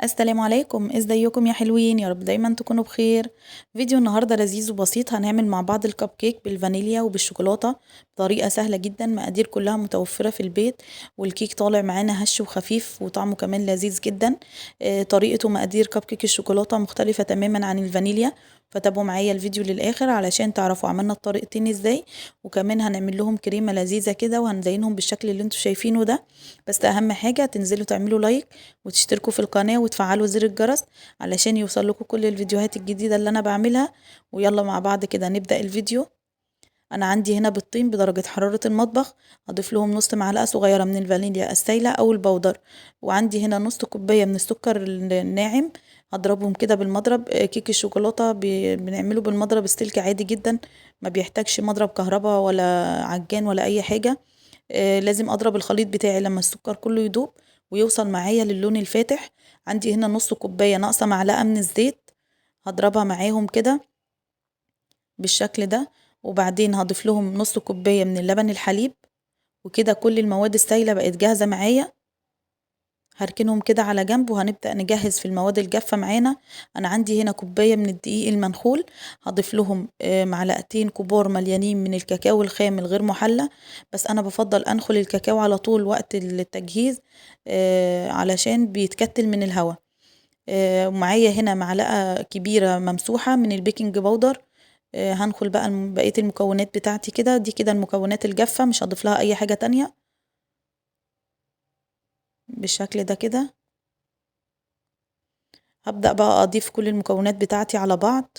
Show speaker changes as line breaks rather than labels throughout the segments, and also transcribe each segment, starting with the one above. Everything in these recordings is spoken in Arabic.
السلام عليكم، ازيكم يا حلوين؟ يا رب دايما تكونوا بخير. فيديو النهارده لذيذ وبسيط، هنعمل مع بعض الكب كيك بالفانيليا وبالشوكولاته بطريقه سهله جدا، مقادير كلها متوفره في البيت، والكيك طالع معانا هش وخفيف وطعمه كمان لذيذ جدا. طريقه ومقادير كب كيك الشوكولاته مختلفه تماما عن الفانيليا، فتابعوا معايا الفيديو للاخر علشان تعرفوا عملنا الطريقتين ازاي. وكمان هنعمل لهم كريمه لذيذه كده وهنزينهم بالشكل اللي انتوا شايفينه ده. بس اهم حاجه تنزلوا تعملوا لايك وتشتركوا في القناة وتفعلوا زر الجرس علشان يوصل لكم كل الفيديوهات الجديدة اللي أنا بعملها. ويلا مع بعض كده نبدأ الفيديو. أنا عندي هنا بيضتين بدرجة حرارة المطبخ، هضيف لهم نص معلقة صغيرة من الفانيليا السايلة أو البودر، وعندي هنا نص كوباية من السكر الناعم. هضربهم كده بالمضرب. كيك الشوكولاتة بنعمله بالمضرب السلك عادي جدا، ما بيحتاجش مضرب كهرباء ولا عجان ولا أي حاجة. لازم اضرب الخليط بتاعي لما السكر كله يدوب ويوصل معايا للون الفاتح. عندي هنا نص كوباية ناقصة معلقة من الزيت، هضربها معاهم كده بالشكل ده. وبعدين هضيف لهم نص كوباية من اللبن الحليب، وكده كل المواد السايلة بقت جاهزة معايا. هركنهم كده على جنب وهنبدأ نجهز في المواد الجافة معانا. أنا عندي هنا كوباية من الدقيق المنخول، هضيف لهم معلقتين كبار مليانين من الكاكاو الخام الغير محلى، بس أنا بفضل أنخل الكاكاو على طول وقت التجهيز علشان بيتكتل من الهواء. ومعايا هنا معلقة كبيرة ممسوحة من البيكنج باودر. هنخل بقى بقية المكونات بتاعتي كده، دي كده المكونات الجافة، مش هضيف لها أي حاجة تانية. بالشكل ده كده هبدأ بقى أضيف كل المكونات بتاعتي على بعض،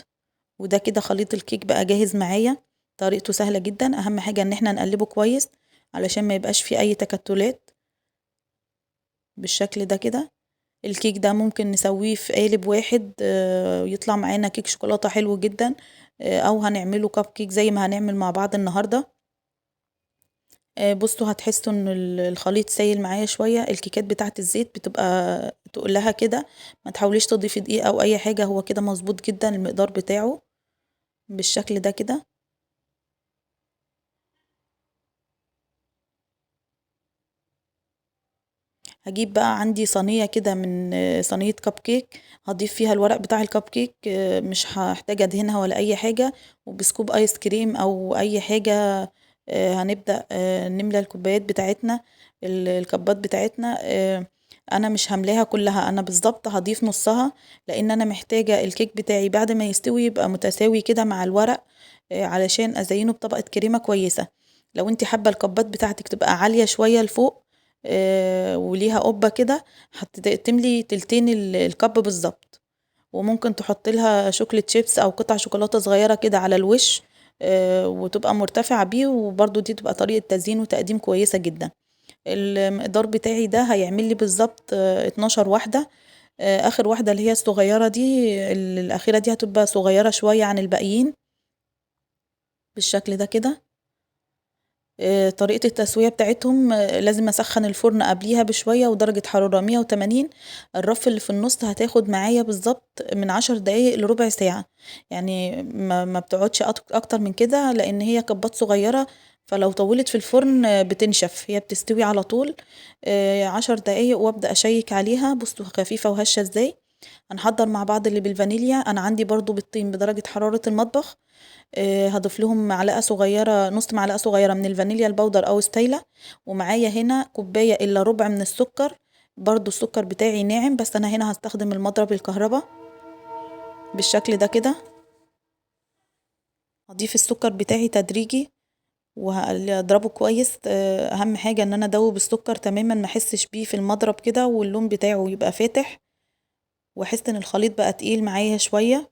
وده كده خليط الكيك بقى جاهز معايا. طريقته سهلة جدا، أهم حاجة إن احنا نقلبه كويس علشان ما يبقاش فيه أي تكتلات. بالشكل ده كده الكيك ده ممكن نسويه في قالب واحد يطلع معانا كيك شوكولاتة حلو جدا، أو هنعمله كب كيك زي ما هنعمل مع بعض النهاردة. بصوا هتحسوا ان الخليط سايل معايا شوية. الكيكات بتاعة الزيت بتبقى تقلها كده، ما تحاوليش تضيفي دقيق او اي حاجة، هو كده مظبوط جدا المقدار بتاعه. بالشكل ده كده هجيب بقى عندي صينية كده من صينية كب كيك، هضيف فيها الورق بتاع الكب كيك. مش هحتاج ادهنها ولا اي حاجة، وبسكوب ايس كريم او اي حاجة. هنبدأ نملى الكوبايات بتاعتنا، الكبات بتاعتنا. انا مش هملاها كلها، انا بالظبط هضيف نصها، لان انا محتاجة الكيك بتاعي بعد ما يستوي يبقى متساوي كده مع الورق، علشان ازينه بطبقة كريمة كويسة. لو انت حابة الكبات بتاعتك تبقى عالية شوية لفوق وليها قبة كده، تملي تلتين الكب بالظبط، وممكن تحط لها شوكليت شيبس او قطع شوكولاتة صغيرة كده على الوش، وتبقى مرتفعة بيه، وبرضو دي تبقى طريقة تزيين وتقديم كويسة جدا. المقدار بتاعي ده هيعمل لي بالظبط 12 واحدة. اخر واحدة اللي هي الصغيرة دي، الاخيرة دي هتبقى صغيرة شوية عن الباقيين. بالشكل ده كده طريقة التسوية بتاعتهم لازم أسخن الفرن قبليها بشوية ودرجة حرارة 180. الرف اللي في النص هتاخد معايا بالظبط من 10 دقايق لربع ساعة، يعني ما بتقعدش أكتر من كده، لأن هي كبات صغيرة، فلو طولت في الفرن بتنشف، هي بتستوي على طول. 10 دقايق وأبدأ أشيك عليها. بصوا خفيفة وهشة ازاي. هنحضر مع بعض اللي بالفانيليا. أنا عندي برضو بيضتين بدرجة حرارة المطبخ، هضيف لهم معلقة صغيرة، نص معلقة صغيرة من الفانيليا البودر أو ستايلة. ومعايا هنا كوباية إلا ربع من السكر، برضو السكر بتاعي ناعم، بس أنا هنا هستخدم المضرب الكهرباء. بالشكل ده كده هضيف السكر بتاعي تدريجي وهضربه كويس. أهم حاجة إن أنا أدوب السكر تماما، ما أحسش بيه في المضرب كده، واللون بتاعه يبقى فاتح، وأحس إن الخليط بقى تقيل معايا شوية.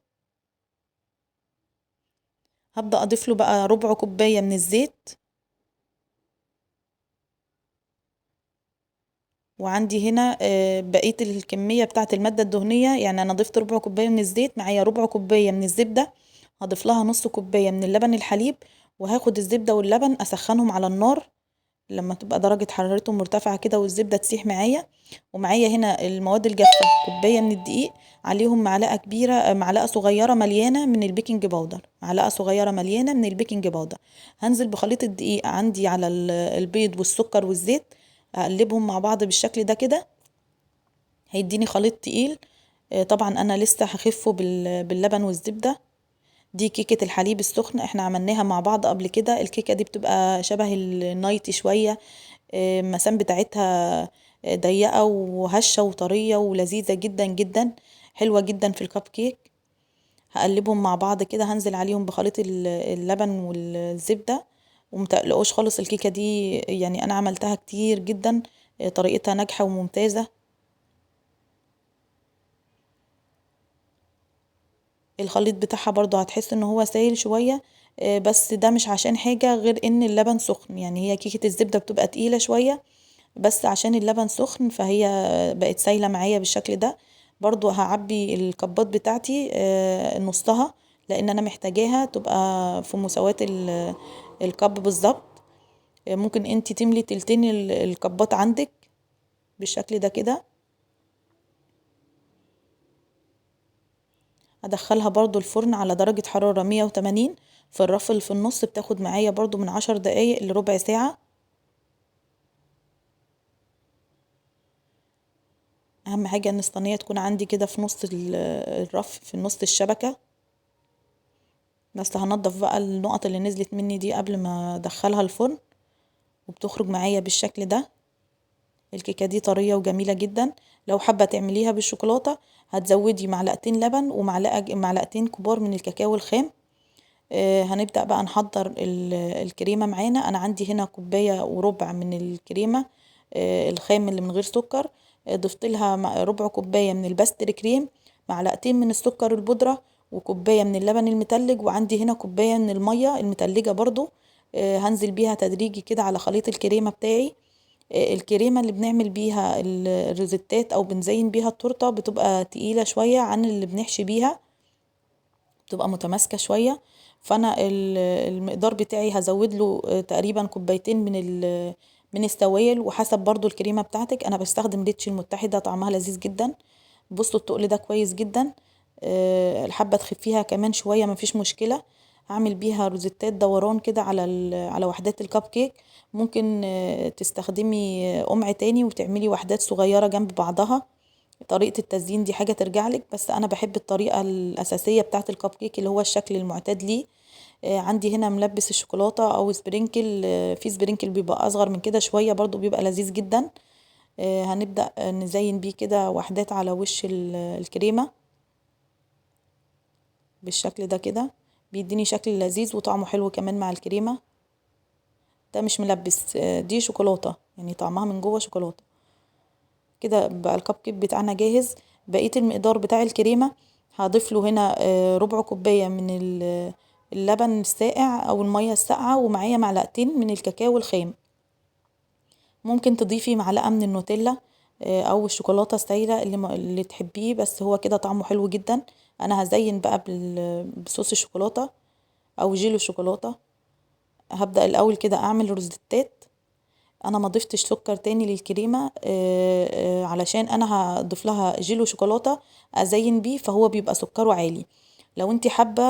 هبدأ أضيف له بقى ربع كوباية من الزيت، وعندي هنا بقية الكمية بتاعة المادة الدهنية، يعني أنا ضفت ربع كوباية من الزيت، معايا ربع كوباية من الزبدة، هضيف لها نص كوباية من اللبن الحليب، وهاخد الزبدة واللبن أسخنهم على النار لما تبقى درجة حرارتهم مرتفعة كده والزبدة تسيح معايا. ومعايا هنا المواد الجافة، كوباية من الدقيق، عليهم معلقة كبيرة معلقة صغيرة مليانة من البيكنج باودر، معلقة صغيرة مليانة من البيكنج باودر. هنزل بخليط الدقيق عندي على البيض والسكر والزيت، اقلبهم مع بعض بالشكل ده كده. هيديني خليط تقيل. طبعا انا لسه هخفه باللبن والزبدة. دي كيكة الحليب السخن، احنا عملناها مع بعض قبل كده. الكيكة دي بتبقى شبه النايتي شوية. المسام بتاعتها ضيقة وهشة وطرية ولذيذة جدا جدا، حلوة جدا في الكب كيك. هقلبهم مع بعض كده، هنزل عليهم بخليط اللبن والزبدة. ومتقلقوش خالص، الكيكة دي يعني انا عملتها كتير جدا، طريقتها ناجحة وممتازة. الخليط بتاعها برضو هتحس ان هو سايل شوية، بس ده مش عشان حاجة غير ان اللبن سخن. يعني هي كيكة الزبدة بتبقى تقيلة شوية، بس عشان اللبن سخن فهي بقت سايلة معايا بالشكل ده. برضو هعبي الكبات بتاعتي نصها، لان انا محتاجاها تبقى في مساواة الكب بالظبط. ممكن انتي تملي تلتين الكبات عندك بالشكل ده كده. ادخلها برضو الفرن على درجة حرارة 180 في الرف اللي في النص. بتاخد معايا برضو من 10 دقايق لربع ساعة. اهم حاجة ان الصينية تكون عندي كده في نص الرف، في نص الشبكة. بس هنضف بقى النقط اللي نزلت مني دي قبل ما ادخلها الفرن، وبتخرج معايا بالشكل ده. الكيكة دي طرية وجميلة جدا. لو حابة تعمليها بالشوكولاتة هتزودي معلقتين لبن معلقتين كبار من الكاكاو الخام. هنبدأ بقى نحضر الكريمة معانا. انا عندي هنا كوباية وربع من الكريمة الخام اللي من غير سكر. ضفت لها ربع كوباية من الباستري كريم، معلقتين من السكر البودرة، وكوباية من اللبن المتلج، وعندي هنا كوباية من المية المتلجة برضو. هنزل بيها تدريجي كده على خليط الكريمة بتاعي. الكريمة اللي بنعمل بيها الروزيتات او بنزين بيها التورتة بتبقى تقيلة شوية عن اللي بنحشي بيها، بتبقى متماسكة شوية. فانا المقدار بتاعي هزود له تقريبا كوبايتين من السوائل، وحسب برضو الكريمة بتاعتك. انا بستخدم ريتش المتحدة، طعمها لذيذ جدا. بصوا التقل ده كويس جدا. الحبة تخفيها كمان شوية مفيش مشكلة. هعمل بيها روزيتات دوران كده على وحدات الكب كيك. ممكن تستخدمي قمع تاني وتعملي وحدات صغيرة جنب بعضها. طريقة التزيين دي حاجة ترجعلك، بس أنا بحب الطريقة الأساسية بتاعة الكب كيك اللي هو الشكل المعتاد ليه. عندي هنا ملبس الشوكولاتة أو سبرينكل. في سبرينكل بيبقى أصغر من كده شوية برضو بيبقى لذيذ جدا. هنبدأ نزين بيه كده وحدات على وش الكريمة بالشكل ده كده. بيديني شكل لذيذ وطعمه حلو كمان مع الكريمة. ده مش ملبس، دي شوكولاتة، يعني طعمها من جوه شوكولاتة. كده بقى الكب كيك بتاعنا جاهز. بقية المقدار بتاع الكريمة هضيف له هنا ربع كوباية من اللبن الساقع او المية الساقعة، ومعايا معلقتين من الكاكاو الخام. ممكن تضيفي معلقة من النوتيلا او الشوكولاتة السايلة اللي تحبيه، بس هو كده طعمه حلو جدا. انا هزين بقى بصوص الشوكولاتة او جيلو الشوكولاتة. هبدأ الاول كده اعمل روزيتات. انا ما ضفتش سكر تاني للكريمه علشان انا هضيف لها جيلو شوكولاته ازين بيه، فهو بيبقى سكره عالي. لو انت حابه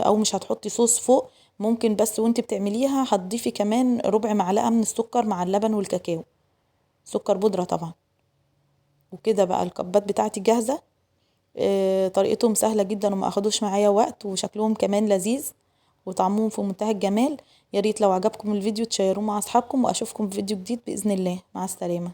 او مش هتحطي صوص فوق، ممكن بس وانت بتعمليها هتضيفي كمان ربع معلقه من السكر مع اللبن والكاكاو، سكر بودره طبعا. وكده بقى الكبات بتاعتي جاهزه. طريقتهم سهله جدا وما اخدوش معايا وقت، وشكلهم كمان لذيذ وطعمهم في منتهى الجمال. يا ريت لو عجبكم الفيديو تشيروه مع اصحابكم، واشوفكم في فيديو جديد باذن الله. مع السلامه.